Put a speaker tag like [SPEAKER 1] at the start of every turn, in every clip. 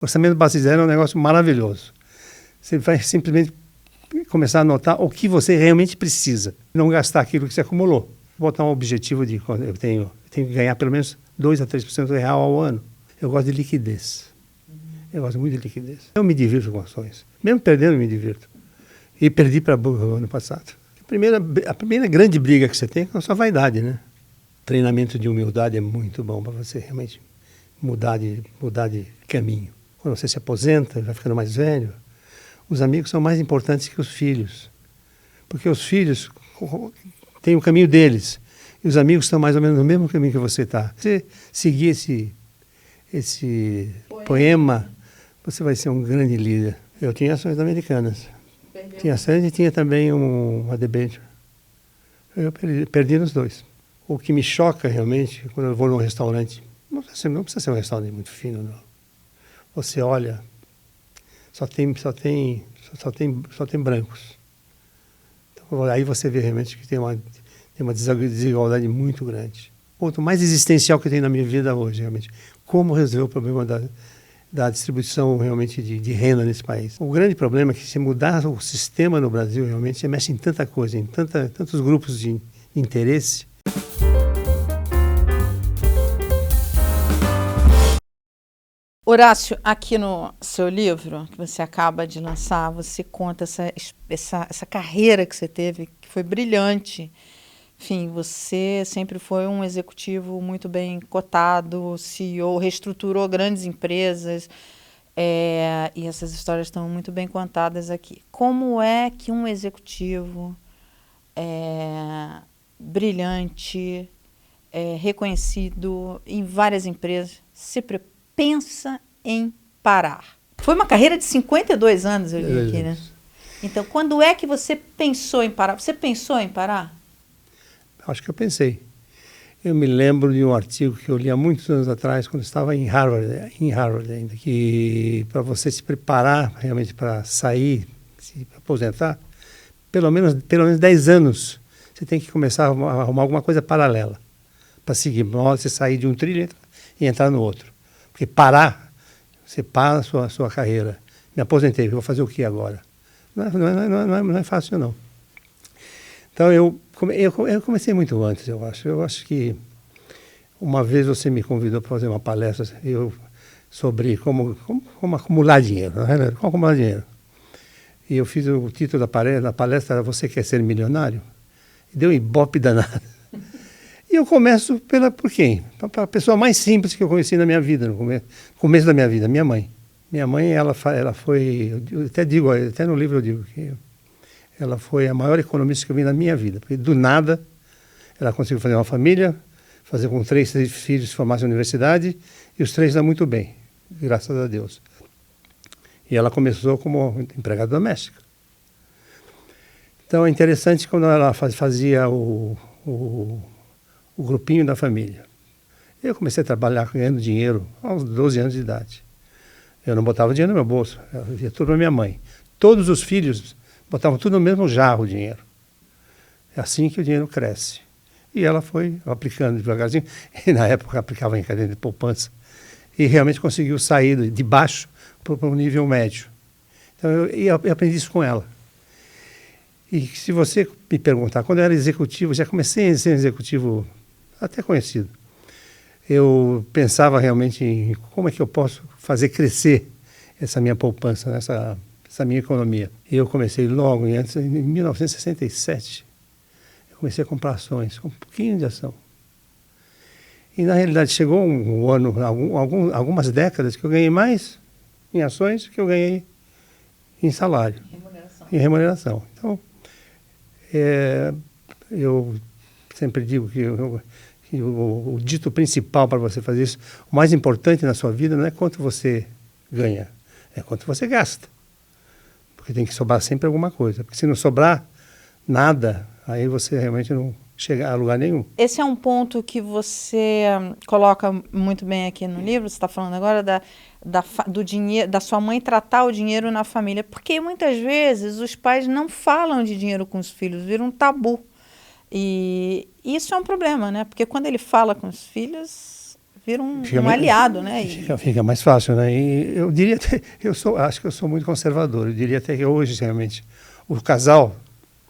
[SPEAKER 1] O orçamento base zero é um negócio maravilhoso. Você vai simplesmente começar a notar o que você realmente precisa. Não gastar aquilo que você acumulou. Botar um objetivo de eu tenho que ganhar pelo menos 2 a 3% real ao ano. Eu gosto de liquidez. Eu gosto muito de liquidez. Eu me divirto com ações. Mesmo perdendo, eu me divirto. E perdi para o ano passado. A primeira grande briga que você tem é com a sua vaidade, né? Treinamento de humildade é muito bom para você realmente mudar de caminho. Quando você se aposenta, vai ficando mais velho, os amigos são mais importantes que os filhos. Porque os filhos têm o caminho deles. E os amigos estão mais ou menos no mesmo caminho que você está. Se você seguir esse poema, você vai ser um grande líder. Eu tinha ações americanas. Tinha ações e tinha também uma debenture. Eu perdi nos dois. O que me choca realmente, quando eu vou num restaurante, não precisa ser um restaurante muito fino, não. Você olha, só tem brancos. Então, aí você vê realmente que tem uma desigualdade muito grande. O ponto mais existencial que eu tenho na minha vida hoje, realmente, como resolver o problema da distribuição realmente de renda nesse país. O grande problema é que se mudar o sistema no Brasil, realmente, você mexe em tanta coisa, em tantos grupos de interesse.
[SPEAKER 2] Horácio, aqui no seu livro, que você acaba de lançar, você conta essa carreira que você teve, que foi brilhante. Enfim, você sempre foi um executivo muito bem cotado, CEO, reestruturou grandes empresas, e essas histórias estão muito bem contadas aqui. Como é que um executivo brilhante, reconhecido em várias empresas, pensa em parar? Foi uma carreira de 52 anos, eu li aqui, né? Então, quando é que você pensou em parar? Você pensou em parar?
[SPEAKER 1] Acho que eu pensei. Eu me lembro de um artigo que eu li há muitos anos atrás, quando estava em Harvard ainda, que para você se preparar realmente para sair, se aposentar, pelo menos 10 anos, você tem que começar a arrumar alguma coisa paralela para seguir. Você sair de um trilho e entrar no outro. Porque parar, você para a sua carreira. Me aposentei, vou fazer o que agora? Não é fácil, não. Então, eu comecei muito antes, eu acho. Eu acho que uma vez você me convidou para fazer uma palestra sobre como acumular dinheiro. Como acumular dinheiro. E eu fiz o título da palestra era Você Quer Ser Milionário? E deu um ibope danado. E eu começo por quem? Para a pessoa mais simples que eu conheci na minha vida, no começo da minha vida, minha mãe. Minha mãe, ela foi, eu até no livro eu digo que ela foi a maior economista que eu vi na minha vida. Porque do nada, ela conseguiu fazer uma família, fazer com 3 filhos formassem na universidade, e os 3 dão muito bem, graças a Deus. E ela começou como empregada doméstica. Então é interessante quando ela fazia o grupinho da família. Eu comecei a trabalhar ganhando dinheiro aos 12 anos de idade. Eu não botava dinheiro no meu bolso, eu via tudo para minha mãe. Todos os filhos botavam tudo no mesmo jarro o dinheiro. É assim que o dinheiro cresce. E ela foi aplicando devagarzinho, e na época aplicava em cadeia de poupança, e realmente conseguiu sair de baixo para um nível médio. Então eu aprendi isso com ela. E se você me perguntar, quando eu era executivo, já comecei a ser um executivo até conhecido, eu pensava realmente em como é que eu posso fazer crescer essa minha poupança, essa minha economia. E eu comecei logo, em 1967, eu comecei a comprar ações, com um pouquinho de ação. E na realidade chegou um ano, algumas décadas, que eu ganhei mais em ações do que eu ganhei em salário. Em remuneração. Então, eu sempre digo que o dito principal para você fazer isso, o mais importante na sua vida não é quanto você ganha, é quanto você gasta. Porque tem que sobrar sempre alguma coisa. Porque se não sobrar nada, aí você realmente não chega a lugar nenhum.
[SPEAKER 2] Esse é um ponto que você coloca muito bem aqui no livro. Você está falando agora do dinheiro, da sua mãe tratar o dinheiro na família. Porque muitas vezes os pais não falam de dinheiro com os filhos, vira um tabu. E isso é um problema, né? Porque quando ele fala com os filhos, vira um aliado, né?
[SPEAKER 1] Fica mais fácil, né? E eu diria até, acho que eu sou muito conservador. Eu diria até que hoje, realmente, o casal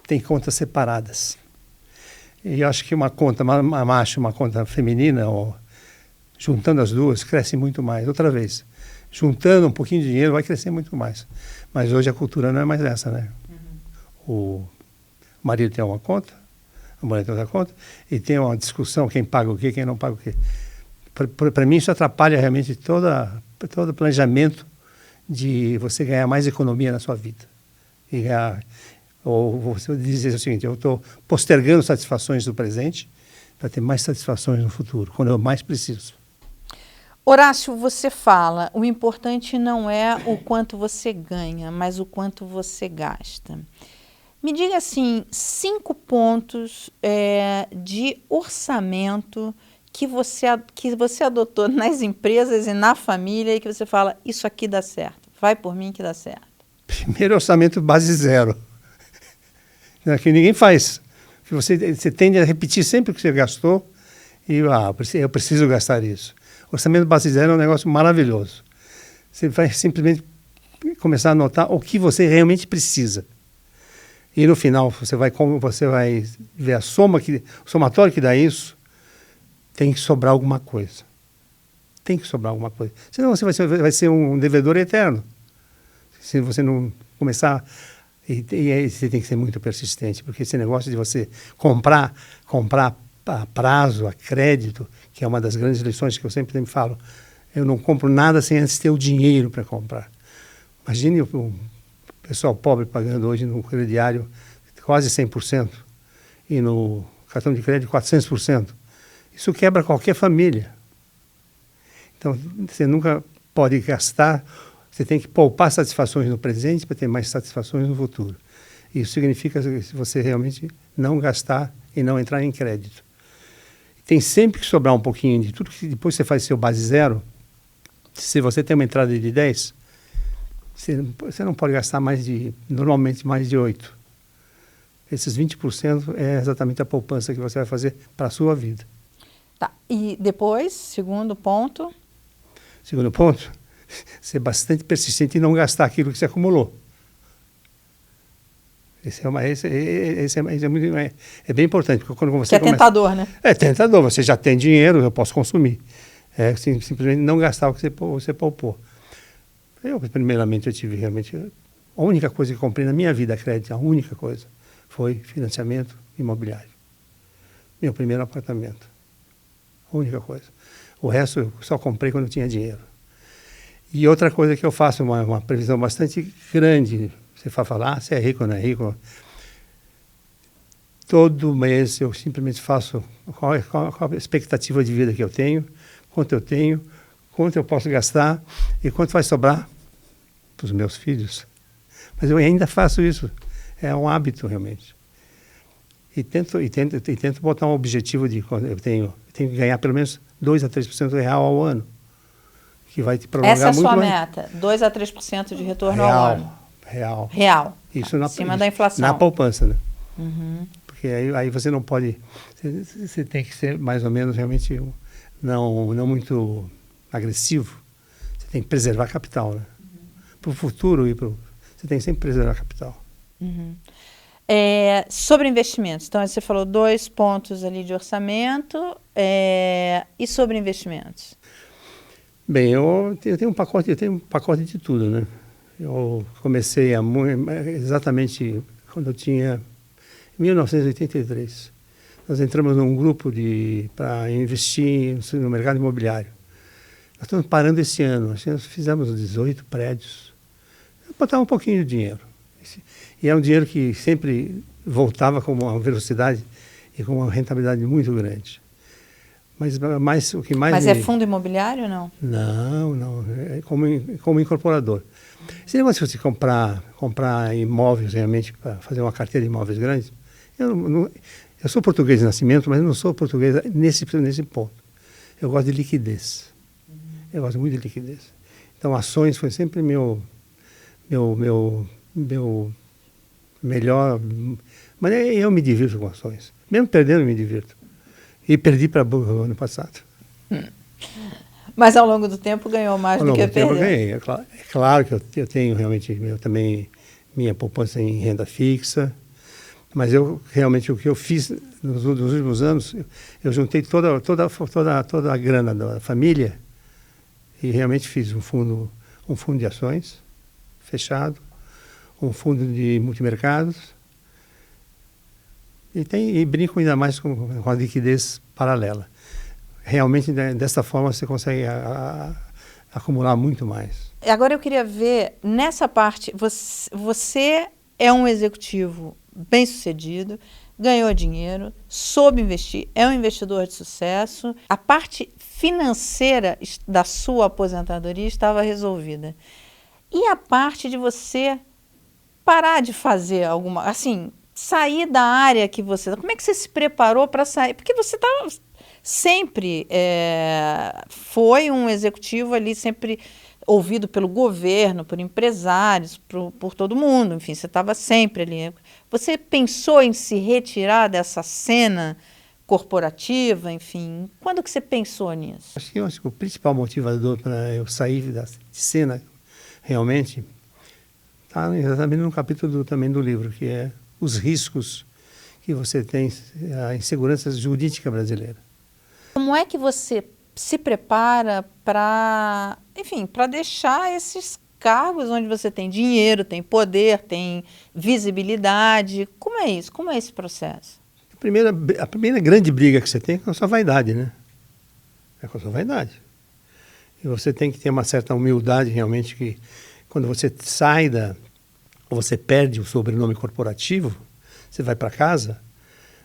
[SPEAKER 1] tem contas separadas. E eu acho que uma conta macho, uma conta feminina, ou, juntando as duas, cresce muito mais. Outra vez, juntando um pouquinho de dinheiro, vai crescer muito mais. Mas hoje a cultura não é mais essa, né? O marido tem uma conta, a mulher tem outra conta, e tem uma discussão, quem paga o quê, quem não paga o quê. Para mim, isso atrapalha realmente todo o planejamento de você ganhar mais economia na sua vida. E ganhar, ou você dizer o seguinte, eu estou postergando satisfações do presente para ter mais satisfações no futuro, quando eu mais preciso.
[SPEAKER 2] Horácio, você fala, o importante não é o quanto você ganha, mas o quanto você gasta. Me diga assim, 5 pontos de orçamento que você adotou nas empresas e na família e que você fala, isso aqui dá certo, vai por mim que dá certo.
[SPEAKER 1] Primeiro, orçamento base zero. Que ninguém faz. Você tende a repetir sempre o que você gastou e eu preciso gastar isso. Orçamento base zero é um negócio maravilhoso. Você vai simplesmente começar a anotar o que você realmente precisa. E no final você vai ver o somatório que dá isso, tem que sobrar alguma coisa. Tem que sobrar alguma coisa. Senão você vai ser um devedor eterno. Se você não começar... E aí você tem que ser muito persistente, porque esse negócio de você comprar a prazo, a crédito, que é uma das grandes lições que eu sempre falo, eu não compro nada sem antes ter o dinheiro para comprar. Imagine o pessoal pobre pagando hoje no crediário quase 100% e no cartão de crédito 400%. Isso quebra qualquer família. Então, você nunca pode gastar, você tem que poupar satisfações no presente para ter mais satisfações no futuro. Isso significa se você realmente não gastar e não entrar em crédito. Tem sempre que sobrar um pouquinho de tudo, que depois você faz seu base zero. Se você tem uma entrada de 10, você não pode gastar normalmente mais de 8. Esses 20% é exatamente a poupança que você vai fazer para a sua vida.
[SPEAKER 2] Tá. E depois, segundo ponto?
[SPEAKER 1] Segundo ponto, ser bastante persistente e não gastar aquilo que você acumulou. Esse é bem importante. Porque quando você
[SPEAKER 2] tentador, né?
[SPEAKER 1] É tentador. Você já tem dinheiro, eu posso consumir. Simplesmente não gastar o que você poupou. Primeiramente, eu tive realmente... A única coisa que comprei na minha vida, crédito, a única coisa, foi financiamento imobiliário. Meu primeiro apartamento. A única coisa. O resto eu só comprei quando eu tinha dinheiro. E outra coisa que eu faço, uma previsão bastante grande, você fala, você é rico ou não é rico? Todo mês eu simplesmente faço qual a expectativa de vida que eu tenho, quanto eu posso gastar e quanto vai sobrar para os meus filhos. Mas eu ainda faço isso. É um hábito, realmente. E tento botar um objetivo de quando eu tenho que ganhar pelo menos 2 a 3% real ao ano, que vai te prolongar muito mais.
[SPEAKER 2] Essa é a sua meta, 2 a 3% de retorno ao ano.
[SPEAKER 1] Real. Isso
[SPEAKER 2] acima da inflação.
[SPEAKER 1] Na poupança, né?
[SPEAKER 2] Uhum.
[SPEAKER 1] Porque aí você não pode... Você tem que ser mais ou menos realmente não muito agressivo. Você tem que preservar capital, né? Para o futuro você tem que sempre preservar capital.
[SPEAKER 2] Uhum. Sobre investimentos, então você falou 2 pontos ali de orçamento, e sobre investimentos?
[SPEAKER 1] Bem, eu tenho um pacote de tudo, né? Eu comecei exatamente quando eu tinha 1983. Nós entramos num grupo para investir no mercado imobiliário. Nós estamos parando esse ano, nós fizemos 18 prédios. Eu botava um pouquinho de dinheiro. E é um dinheiro que sempre voltava com uma velocidade e com uma rentabilidade muito grande. Mas o que mais...
[SPEAKER 2] Mas é fundo imobiliário ou não?
[SPEAKER 1] Não. É como incorporador. Esse negócio de você comprar imóveis realmente para fazer uma carteira de imóveis grandes, eu sou português de nascimento, mas eu não sou português nesse ponto. Eu gosto de liquidez. Eu gosto muito de liquidez. Então, ações foi sempre meu melhor... Mas eu me divirto com ações. Mesmo perdendo, eu me divirto. E perdi para burro ano passado.
[SPEAKER 2] Mas ao longo do tempo ganhou mais do que perdeu.
[SPEAKER 1] Ao longo do tempo eu ganhei. É claro que eu tenho realmente também minha poupança em renda fixa, mas realmente o que eu fiz nos últimos anos, eu juntei toda a grana da família e realmente fiz um fundo de ações fechado, um fundo de multimercados e brinco ainda mais com a liquidez paralela. Realmente, dessa forma, você consegue acumular muito mais.
[SPEAKER 2] Agora eu queria ver, nessa parte, você é um executivo bem-sucedido, ganhou dinheiro, soube investir, é um investidor de sucesso. A parte financeira da sua aposentadoria estava resolvida. E a parte de você parar de fazer alguma... Assim, sair da área que você... Como é que você se preparou para sair? Porque você estava... Sempre foi um executivo ali, sempre ouvido pelo governo, por empresários, por todo mundo. Enfim, você estava sempre ali. Você pensou em se retirar dessa cena corporativa? Enfim, quando que você pensou nisso?
[SPEAKER 1] Acho que o principal motivador para eu sair de cena, realmente, está exatamente no capítulo também do livro, que é os riscos que você tem, a insegurança jurídica brasileira.
[SPEAKER 2] Como é que você se prepara para, enfim, para deixar esses cargos onde você tem dinheiro, tem poder, tem visibilidade? Como é isso? Como é esse processo?
[SPEAKER 1] A primeira grande briga que você tem é com a sua vaidade, né? É com a sua vaidade. E você tem que ter uma certa humildade realmente que quando você ou você perde o sobrenome corporativo, você vai para casa,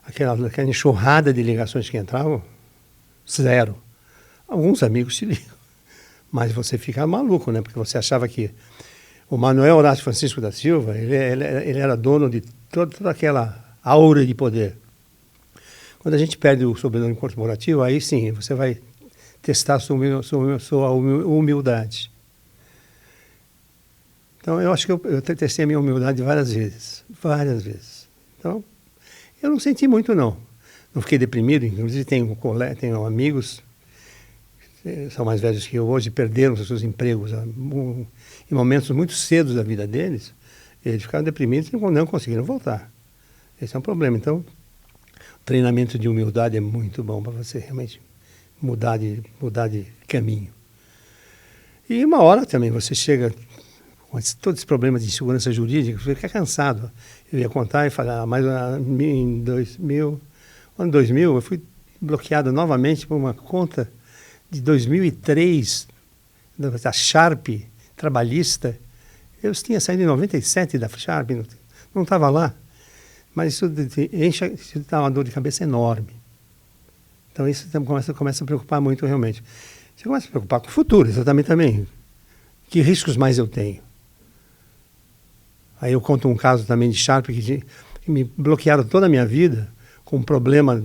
[SPEAKER 1] aquela enxurrada de ligações que entravam, zero. Alguns amigos te ligam, mas você fica maluco, né? Porque você achava que o Manuel Horácio Francisco da Silva, ele era dono de toda aquela aura de poder. Quando a gente perde o sobrenome corporativo, aí sim, você vai testar sua humildade. Então, eu acho que eu testei a minha humildade várias vezes. Então, eu não senti muito, não. Não fiquei deprimido, inclusive tenho amigos que são mais velhos que eu hoje, perderam os seus empregos em momentos muito cedos da vida deles, eles ficaram deprimidos e não conseguiram voltar. Esse é um problema. Então, o treinamento de humildade é muito bom para você realmente mudar de caminho. E uma hora também você chega com todos esses problemas de insegurança jurídica, você fica cansado. Eu ia contar e falar, mas em 2000... No ano 2000, eu fui bloqueado novamente por uma conta de 2003, da Sharp, trabalhista. Eu tinha saído em 97 da Sharp, não estava lá. Mas isso dá uma dor de cabeça enorme. Então isso começa a preocupar muito realmente. Você começa a preocupar com o futuro, exatamente também. Que riscos mais eu tenho? Aí eu conto um caso também de Sharp que me bloquearam toda a minha vida, com um problema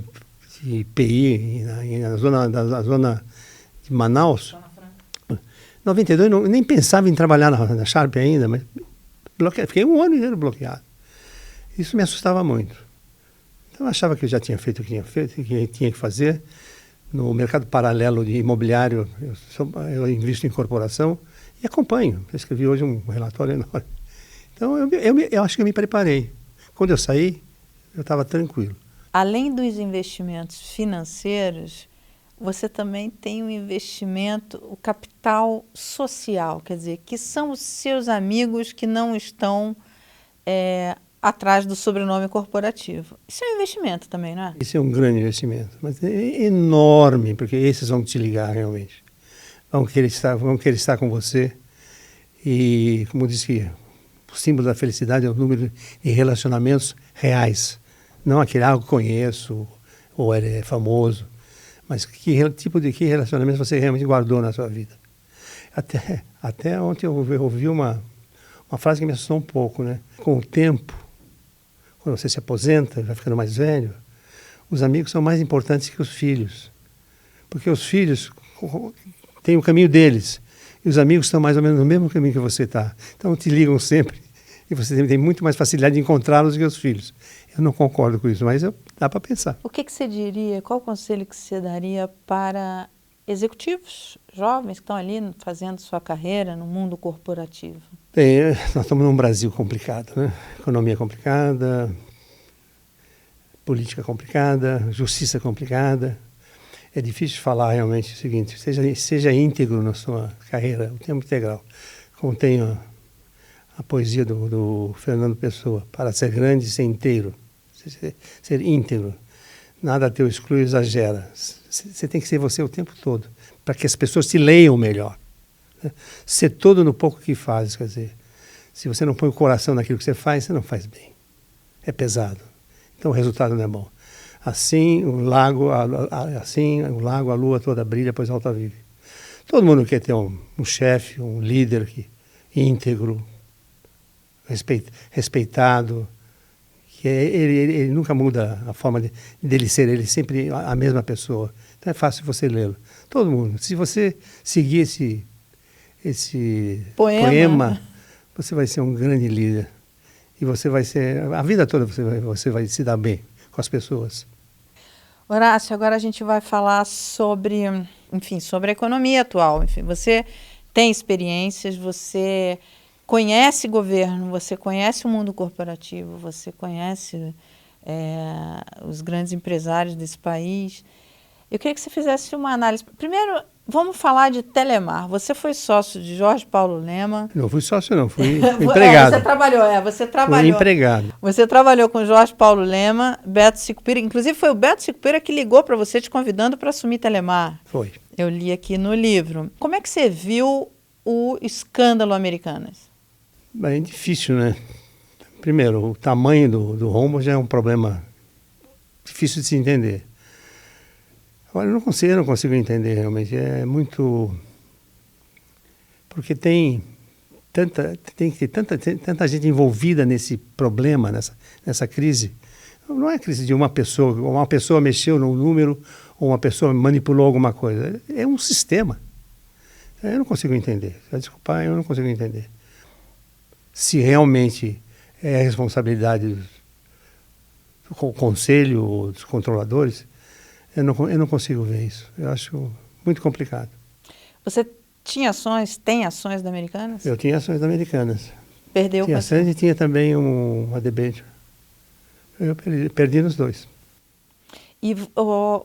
[SPEAKER 1] de IPI na zona de Manaus. Em 92, nem pensava em trabalhar na Sharp ainda, mas fiquei um ano inteiro bloqueado. Isso me assustava muito. Então eu achava que eu já tinha feito o que tinha que fazer. No mercado paralelo de imobiliário, eu invisto em corporação e acompanho. Eu escrevi hoje um relatório enorme. Então eu acho que eu me preparei. Quando eu saí, eu estava tranquilo.
[SPEAKER 2] Além dos investimentos financeiros, você também tem um investimento, o capital social, quer dizer, que são os seus amigos que não estão atrás do sobrenome corporativo. Isso é um investimento também, não é?
[SPEAKER 1] Isso é um grande investimento, mas é enorme, porque esses vão te ligar realmente. Vão querer estar com você e, como disse, o símbolo da felicidade é o número de relacionamentos reais. Não aquele, eu conheço, ou ele é famoso, mas que relacionamento você realmente guardou na sua vida. Até ontem eu ouvi uma frase que me assustou um pouco, né? Com o tempo, quando você se aposenta, vai ficando mais velho, os amigos são mais importantes que os filhos. Porque os filhos têm o caminho deles, e os amigos estão mais ou menos no mesmo caminho que você está. Então te ligam sempre, e você tem muito mais facilidade de encontrá-los do que os filhos. Eu não concordo com isso, mas dá para pensar.
[SPEAKER 2] O que você diria, qual o conselho que você daria para executivos jovens que estão ali fazendo sua carreira no mundo corporativo?
[SPEAKER 1] Bem, nós estamos num Brasil complicado, né? Economia complicada, política complicada, justiça complicada. É difícil falar realmente o seguinte: seja íntegro na sua carreira, o tempo integral. Como tem a poesia do Fernando Pessoa: para ser grande, ser inteiro, ser íntegro. Nada teu exclui, exagera. Você tem que ser você o tempo todo, para que as pessoas te leiam melhor. Né? Ser todo no pouco que fazes, quer dizer, se você não põe o coração naquilo que você não faz bem. É pesado. Então o resultado não é bom. Assim o lago, a lua toda brilha, pois alta vive. Todo mundo quer ter um chefe, um líder íntegro, respeitado, que ele nunca muda a forma dele ser, ele é sempre a mesma pessoa. Então é fácil você lê-lo. Todo mundo. Se você seguir esse poema, você vai ser um grande líder. E você vai ser, a vida toda você vai se dar bem com as pessoas.
[SPEAKER 2] Horácio, agora a gente vai falar sobre a economia atual. Enfim, você tem experiências, você conhece governo, você conhece o mundo corporativo, você conhece os grandes empresários desse país. Eu queria que você fizesse uma análise. Primeiro, vamos falar de Telemar. Você foi sócio de Jorge Paulo Lema.
[SPEAKER 1] Não fui sócio, não. Fui empregado.
[SPEAKER 2] Você trabalhou.
[SPEAKER 1] Fui empregado.
[SPEAKER 2] Você trabalhou com Jorge Paulo Lema, Beto Sicupira. Inclusive, foi o Beto Sicupira que ligou para você te convidando para assumir Telemar.
[SPEAKER 1] Foi.
[SPEAKER 2] Eu li aqui no livro. Como é que você viu o escândalo Americanas?
[SPEAKER 1] Bem difícil, né? Primeiro, o tamanho do rombo já é um problema difícil de se entender. Agora, eu não consigo entender realmente. É muito... Porque tem que ter tanta gente envolvida nesse problema, nessa crise. Não é crise de uma pessoa mexeu num número ou uma pessoa manipulou alguma coisa. É um sistema. Eu não consigo entender. Desculpa, eu não consigo entender. Se realmente é a responsabilidade do conselho ou dos controladores, eu não consigo ver isso. Eu acho muito complicado.
[SPEAKER 2] Você tem ações da Americanas?
[SPEAKER 1] Eu tinha ações da Americanas.
[SPEAKER 2] Perdeu?
[SPEAKER 1] Tinha ações e tinha também uma debênture. Eu perdi nos dois.
[SPEAKER 2] E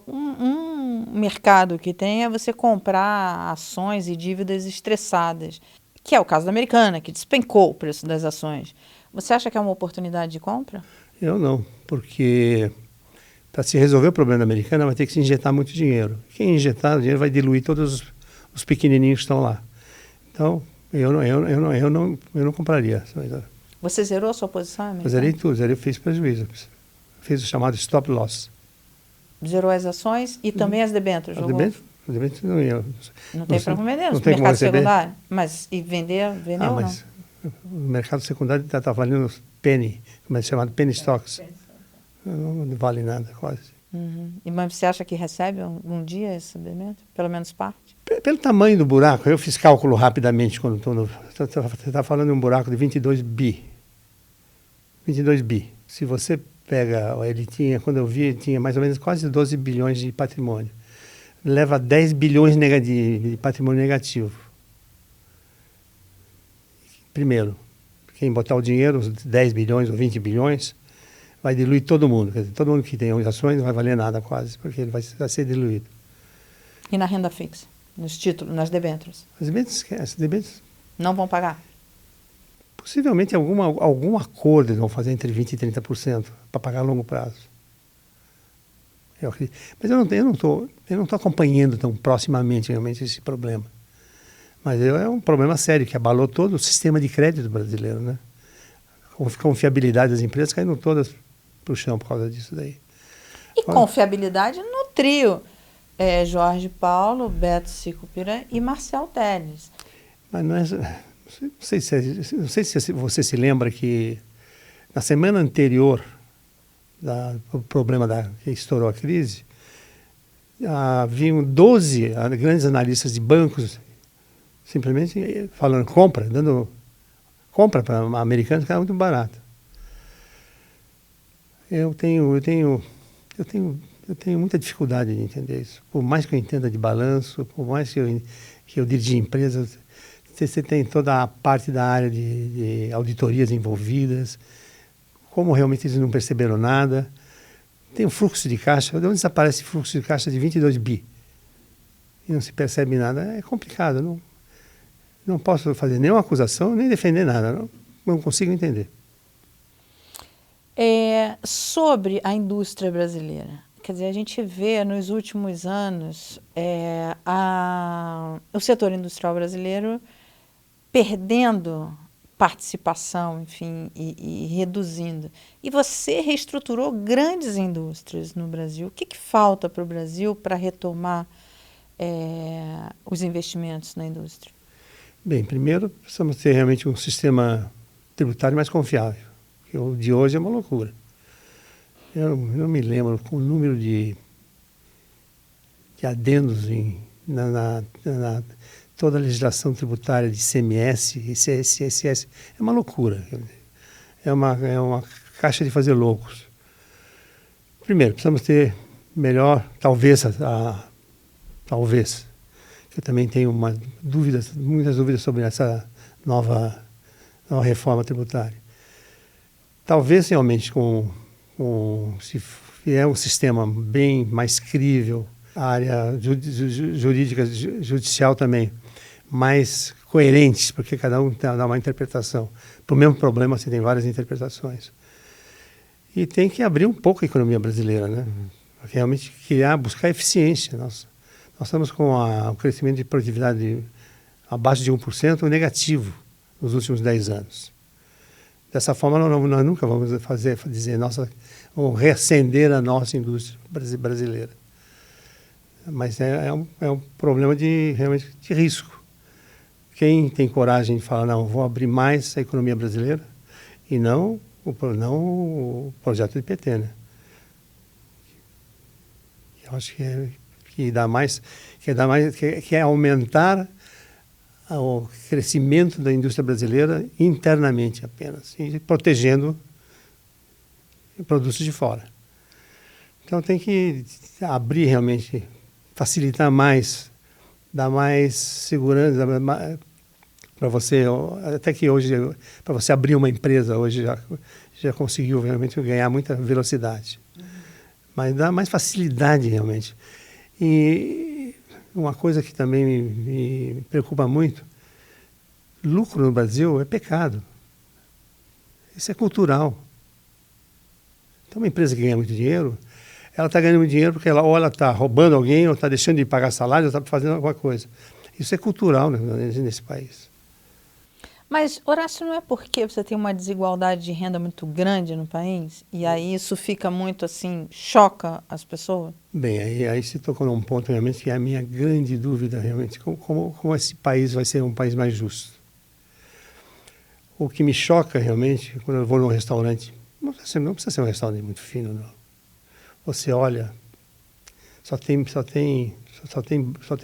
[SPEAKER 2] um mercado que tem é você comprar ações e dívidas estressadas, que é o caso da Americana, que despencou o preço das ações. Você acha que é uma oportunidade de compra?
[SPEAKER 1] Eu não, porque para se resolver o problema da Americana vai ter que se injetar muito dinheiro. Quem injetar o dinheiro vai diluir todos os pequenininhos que estão lá. Então, eu não compraria.
[SPEAKER 2] Você zerou a sua posição, Americana?
[SPEAKER 1] Eu zerei tudo, fiz prejuízo. Fiz o chamado stop loss.
[SPEAKER 2] Zerou as ações e também as debêntures?
[SPEAKER 1] As debêntures não ia.
[SPEAKER 2] Não tem para vender no
[SPEAKER 1] mercado
[SPEAKER 2] secundário? Mas e vendeu ou não?
[SPEAKER 1] Mas o mercado secundário está valendo penny, mas é chamado penny stocks. Não vale nada, quase.
[SPEAKER 2] Uhum. Mas você acha que recebe algum dia esse debênture? Pelo menos parte?
[SPEAKER 1] Pelo tamanho do buraco, eu fiz cálculo rapidamente quando estou no... Você está falando de um buraco de 22 bi. 22 bi. Se você pega, quando eu vi, ele tinha mais ou menos quase 12 bilhões de patrimônio. Leva 10 bilhões de patrimônio negativo. Primeiro, quem botar o dinheiro, os 10 bilhões ou 20 bilhões, vai diluir todo mundo. Quer dizer, todo mundo que tem ações não vai valer nada quase, porque ele vai ser diluído.
[SPEAKER 2] E na renda fixa? Nos títulos, nas debêntures?
[SPEAKER 1] As debêntures
[SPEAKER 2] não vão pagar?
[SPEAKER 1] Possivelmente algum acordo eles vão fazer entre 20% e 30% para pagar a longo prazo. Mas eu não estou acompanhando tão proximamente realmente esse problema. Mas é um problema sério que abalou todo o sistema de crédito brasileiro, né? A confiabilidade das empresas caindo todas para o chão por causa disso daí.
[SPEAKER 2] E confiabilidade no trio. Jorge Paulo, Beto Sicupira e Marcel Telles.
[SPEAKER 1] Mas não sei se você se lembra que na semana anterior ao problema que estourou a crise, haviam 12 grandes analistas de bancos simplesmente falando dando compra para americanos, que era muito barato. Eu tenho Eu tenho muita dificuldade de entender isso. Por mais que eu entenda de balanço, por mais que eu dirija empresas, você tem toda a parte da área de auditorias envolvidas, como realmente eles não perceberam nada. Tem o fluxo de caixa, de onde desaparece o fluxo de caixa de 22 bi? E não se percebe nada, é complicado. Não posso fazer nenhuma acusação, nem defender nada, não consigo entender.
[SPEAKER 2] Sobre a indústria brasileira, quer dizer, a gente vê nos últimos anos o setor industrial brasileiro perdendo participação, enfim, e reduzindo. E você reestruturou grandes indústrias no Brasil. O que falta para o Brasil para retomar os investimentos na indústria?
[SPEAKER 1] Bem, primeiro precisamos ter realmente um sistema tributário mais confiável. Porque o de hoje é uma loucura. Eu não me lembro com o número de adendos na toda a legislação tributária de ICMS, ICS, ISS. É uma loucura. É uma caixa de fazer loucos. Primeiro, precisamos ter melhor, talvez, que eu também tenho muitas dúvidas sobre essa nova reforma tributária. Talvez realmente se vier um sistema bem mais crível, a área jurídica, judicial também, mais coerentes, porque cada um dá uma interpretação. Para o mesmo problema, você tem várias interpretações. E tem que abrir um pouco a economia brasileira, né? Realmente buscar eficiência. Nós estamos com o crescimento de produtividade abaixo de 1% negativo nos últimos 10 anos. Dessa forma, nós nunca vamos vamos reacender a nossa indústria brasileira. Mas é um problema realmente de risco. Quem tem coragem de falar, não, vou abrir mais a economia brasileira, e não o projeto do PT, né? Eu acho que é aumentar o crescimento da indústria brasileira internamente apenas, e protegendo produtos de fora. Então tem que abrir realmente, facilitar mais, dar mais segurança para você, até que hoje, para você abrir uma empresa, hoje já conseguiu realmente ganhar muita velocidade. Mas dá mais facilidade realmente. E uma coisa que também me preocupa muito, lucro no Brasil é pecado. Isso é cultural. Então uma empresa que ganha muito dinheiro, ela está ganhando muito dinheiro porque ou ela está roubando alguém, ou está deixando de pagar salário, ou está fazendo alguma coisa. Isso é cultural, né, nesse país.
[SPEAKER 2] Mas, Horácio, não é porque você tem uma desigualdade de renda muito grande no país? E aí isso fica muito assim, choca as pessoas?
[SPEAKER 1] Bem, aí você tocou num ponto realmente que é a minha grande dúvida realmente, como esse país vai ser um país mais justo. O que me choca realmente, quando eu vou num restaurante, não precisa ser um restaurante muito fino, não. Você olha, só tem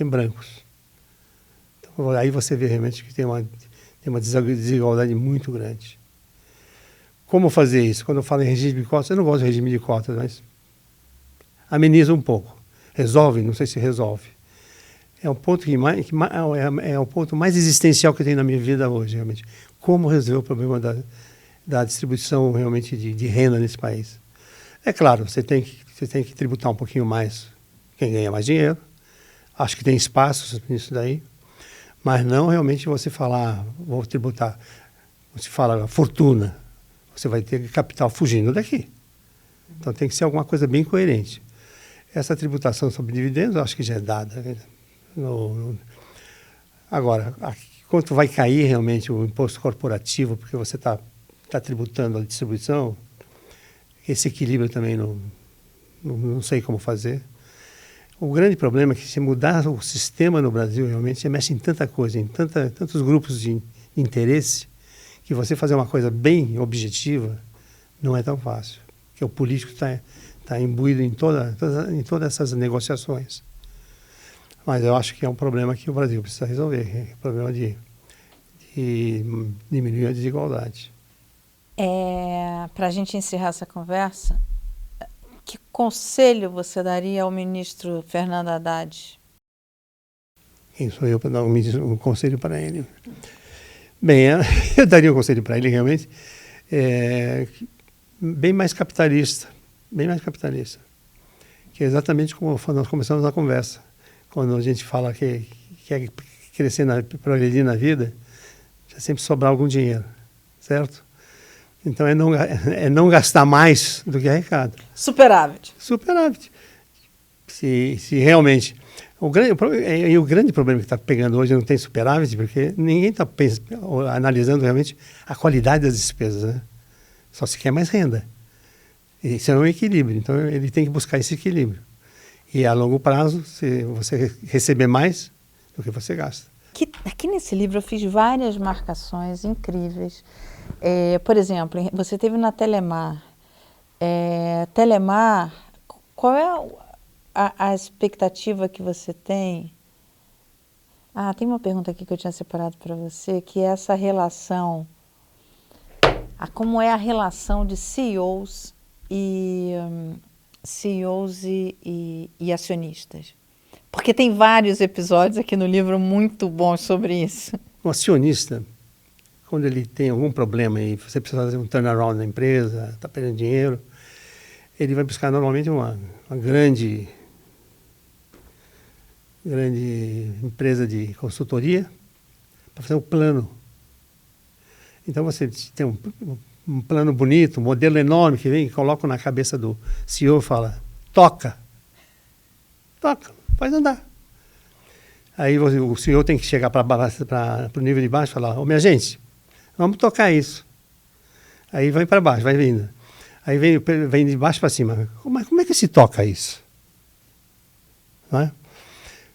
[SPEAKER 1] brancos. Então, aí você vê realmente que tem uma desigualdade muito grande. Como fazer isso? Quando eu falo em regime de cotas, eu não gosto de regime de cotas, mas ameniza um pouco. Resolve? Não sei se resolve. É um ponto é o ponto mais existencial que eu tenho na minha vida hoje, realmente. Como resolver o problema da distribuição realmente de renda nesse país? É claro, você tem que tributar um pouquinho mais quem ganha mais dinheiro. Acho que tem espaços nisso daí. Mas não realmente você falar, vou tributar, você fala fortuna, você vai ter capital fugindo daqui. Então tem que ser alguma coisa bem coerente. Essa tributação sobre dividendos, eu acho que já é dada. Agora, quanto vai cair realmente o imposto corporativo, porque você está tributando a distribuição, esse equilíbrio também não sei como fazer. O grande problema é que se mudar o sistema no Brasil, realmente, você mexe em tanta coisa, em tantos grupos de interesse, que você fazer uma coisa bem objetiva não é tão fácil. Porque o político está imbuído em todas essas negociações. Mas eu acho que é um problema que o Brasil precisa resolver, é o problema de diminuir a desigualdade.
[SPEAKER 2] Para a gente encerrar essa conversa, conselho você daria ao ministro Fernando Haddad?
[SPEAKER 1] Quem sou eu para dar um conselho para ele? Bem, eu daria um conselho para ele realmente bem mais capitalista, que é exatamente como nós começamos a conversa. Quando a gente fala que quer crescer, progredir na vida, já sempre sobrar algum dinheiro, certo? Então é não gastar mais do que arrecada.
[SPEAKER 2] Superávit.
[SPEAKER 1] Se realmente... O grande problema que está pegando hoje não tem superávit, porque ninguém está analisando realmente a qualidade das despesas, né? Só se quer mais renda. Isso é um equilíbrio, então ele tem que buscar esse equilíbrio. E a longo prazo, se você receber mais do que você gasta.
[SPEAKER 2] Aqui nesse livro eu fiz várias marcações incríveis. Por exemplo, você teve na Telemar. Telemar, qual é a expectativa que você tem? Tem uma pergunta aqui que eu tinha separado para você, que é essa relação, como é a relação de CEOs e acionistas. Porque tem vários episódios aqui no livro muito bons sobre isso.
[SPEAKER 1] O acionista, quando ele tem algum problema e você precisa fazer um turnaround na empresa, está perdendo dinheiro, ele vai buscar normalmente uma grande empresa de consultoria para fazer um plano. Então você tem um plano bonito, um modelo enorme que vem e coloca na cabeça do CEO e fala, toca, faz andar. Aí o CEO tem que chegar para o nível de baixo e falar, minha gente, vamos tocar isso. Aí vai para baixo, vai vindo. Aí vem de baixo para cima. Como é que se toca isso? Não é?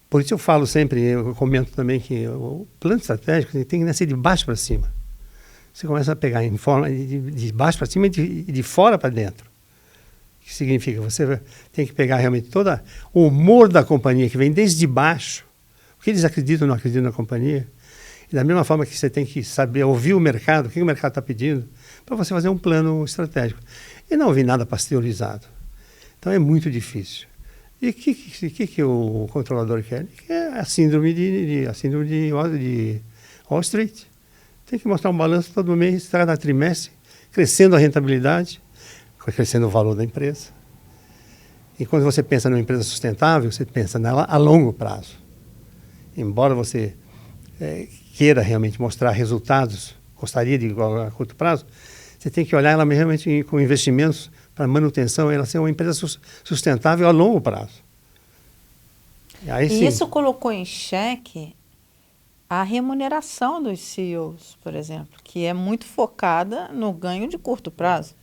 [SPEAKER 1] Por isso eu falo sempre, eu comento também que o plano estratégico tem que nascer de baixo para cima. Você começa a pegar em forma de baixo para cima e de fora para dentro. O que significa? Você tem que pegar realmente todo o humor da companhia, que vem desde baixo, o que eles acreditam ou não acreditam na companhia. E da mesma forma que você tem que saber ouvir o mercado, o que o mercado está pedindo, para você fazer um plano estratégico. E não ouvir nada pasteurizado. Então é muito difícil. E o que o controlador quer? Ele quer a síndrome de Wall Street. Tem que mostrar um balanço todo mês, cada trimestre, crescendo a rentabilidade, crescendo o valor da empresa. E quando você pensa numa empresa sustentável, você pensa nela a longo prazo. Embora você queira realmente mostrar resultados, gostaria de a curto prazo, você tem que olhar ela realmente com investimentos para manutenção, ela ser uma empresa sustentável a longo prazo.
[SPEAKER 2] E isso colocou em xeque a remuneração dos CEOs, por exemplo, que é muito focada no ganho de curto prazo.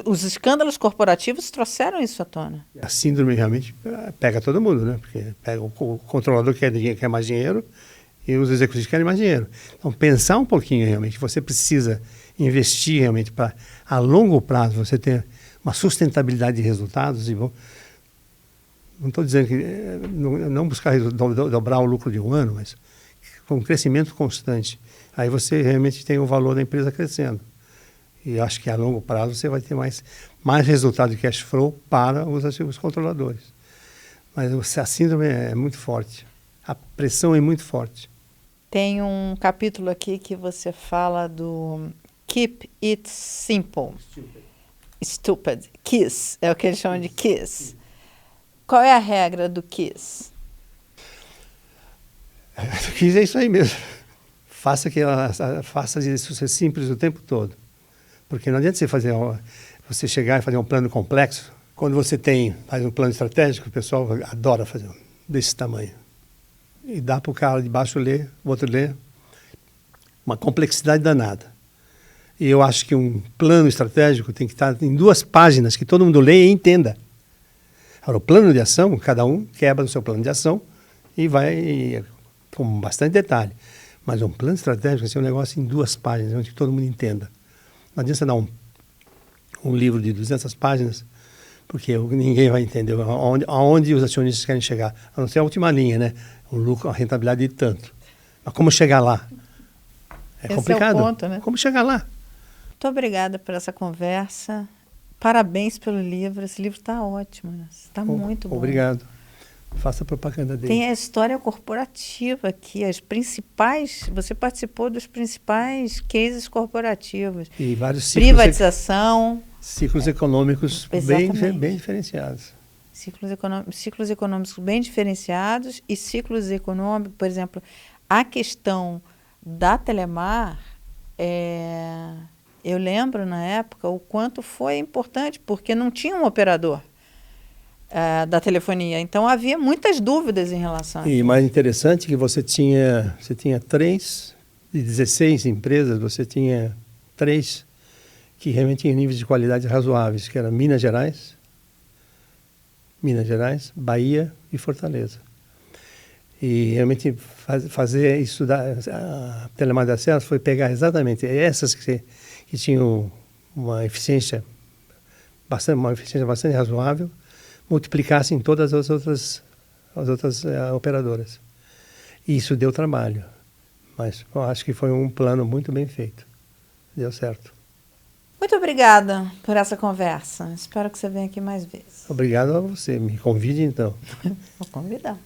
[SPEAKER 2] Os escândalos corporativos trouxeram isso à tona.
[SPEAKER 1] A síndrome realmente pega todo mundo, né? Porque pega o controlador que quer mais dinheiro e os executivos querem mais dinheiro. Então, pensar um pouquinho realmente, você precisa investir realmente para, a longo prazo, você ter uma sustentabilidade de resultados. Não estou dizendo que não buscar dobrar o lucro de um ano, mas com um crescimento constante. Aí você realmente tem o valor da empresa crescendo. E acho que a longo prazo você vai ter mais resultado de cash flow para os controladores. Mas a síndrome é muito forte. A pressão é muito forte.
[SPEAKER 2] Tem um capítulo aqui que você fala do Keep It Simple. Stupid. KISS. É o que eles chamam de KISS. Qual é a regra do KISS?
[SPEAKER 1] O KISS é isso aí mesmo. Faça isso ser simples o tempo todo. Porque não adianta você chegar e fazer um plano complexo. Quando você faz um plano estratégico, o pessoal adora fazer desse tamanho. E dá para o cara de baixo ler, o outro ler. Uma complexidade danada. E eu acho que um plano estratégico tem que estar em 2 páginas, que todo mundo leia e entenda. Agora, o plano de ação, cada um quebra o seu plano de ação e vai com bastante detalhe. Mas um plano estratégico vai ser um negócio em 2 páginas, onde todo mundo entenda. Não adianta você dar um livro de 200 páginas, porque ninguém vai entender aonde os acionistas querem chegar. A não ser a última linha, né? O lucro, a rentabilidade de tanto. Mas como chegar lá? É complicado.
[SPEAKER 2] É o ponto, né?
[SPEAKER 1] Como chegar lá?
[SPEAKER 2] Muito obrigada por essa conversa. Parabéns pelo livro. Esse livro está ótimo, né? Está muito bom.
[SPEAKER 1] Obrigado. Faça a propaganda dele.
[SPEAKER 2] Tem a história corporativa aqui, você participou dos principais cases corporativos.
[SPEAKER 1] E vários
[SPEAKER 2] privatização.
[SPEAKER 1] Ciclos econômicos bem diferenciados.
[SPEAKER 2] Ciclos econômicos bem diferenciados e ciclos econômicos, por exemplo, a questão da Telemar, eu lembro na época o quanto foi importante, porque não tinha um operador da telefonia, então havia muitas dúvidas em relação a isso.
[SPEAKER 1] E mais interessante que você tinha 3 de 16 empresas, você tinha 3 que realmente tinham níveis de qualidade razoáveis, que eram Minas Gerais, Bahia e Fortaleza. E realmente fazer isso, a Telemar da Serra foi pegar exatamente essas que tinham uma eficiência bastante razoável, multiplicasse em todas as outras operadoras. E isso deu trabalho, mas eu acho que foi um plano muito bem feito. Deu certo.
[SPEAKER 2] Muito obrigada por essa conversa. Espero que você venha aqui mais vezes.
[SPEAKER 1] Obrigado a você. Me convide, então.
[SPEAKER 2] Vou convidar.